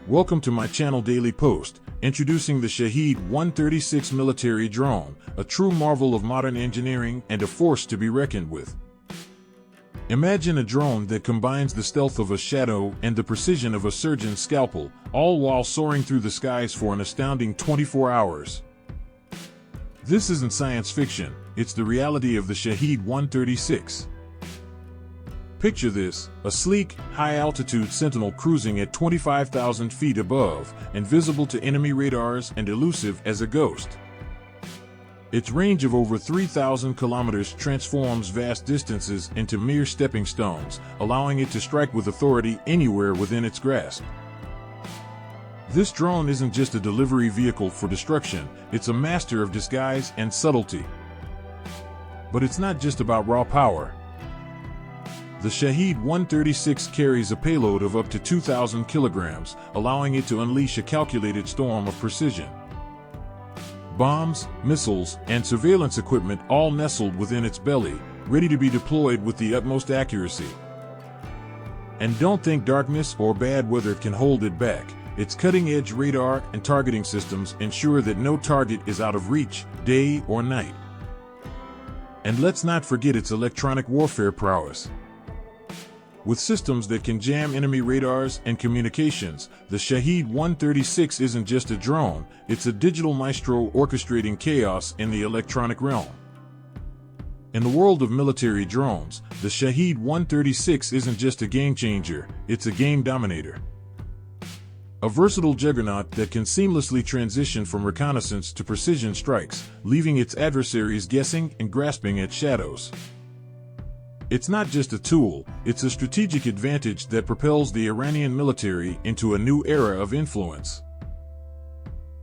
Welcome to my channel Daily Post, introducing the Shahid 136 military drone, a true marvel of modern engineering and a force to be reckoned with. Imagine a drone that combines the stealth of a shadow and the precision of a surgeon's scalpel, all while soaring through the skies for an astounding 24 hours. This isn't science fiction, it's the reality of the Shahid 136. Picture this, a sleek, high-altitude Sentinel cruising at 25,000 feet above, invisible to enemy radars and elusive as a ghost. Its range of over 3,000 kilometers transforms vast distances into mere stepping stones, allowing it to strike with authority anywhere within its grasp. This drone isn't just a delivery vehicle for destruction, it's a master of disguise and subtlety. But it's not just about raw power. The Shahid 136 carries a payload of up to 2,000 kilograms, allowing it to unleash a calculated storm of precision. Bombs, missiles, and surveillance equipment all nestled within its belly, ready to be deployed with the utmost accuracy. And don't think darkness or bad weather can hold it back. Its cutting-edge radar and targeting systems ensure that no target is out of reach, day or night. And let's not forget its electronic warfare prowess. With systems that can jam enemy radars and communications, the Shahid 136 isn't just a drone, it's a digital maestro orchestrating chaos in the electronic realm. In the world of military drones, the Shahid 136 isn't just a game changer, it's a game dominator. A versatile juggernaut that can seamlessly transition from reconnaissance to precision strikes, leaving its adversaries guessing and grasping at shadows. It's not just a tool, it's a strategic advantage that propels the Iranian military into a new era of influence.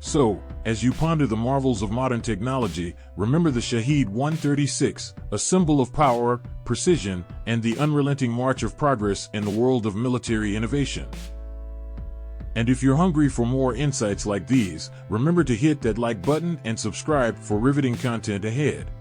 So, as you ponder the marvels of modern technology, remember the Shahid 136, a symbol of power, precision, and the unrelenting march of progress in the world of military innovation. And if you're hungry for more insights like these, remember to hit that like button and subscribe for riveting content ahead.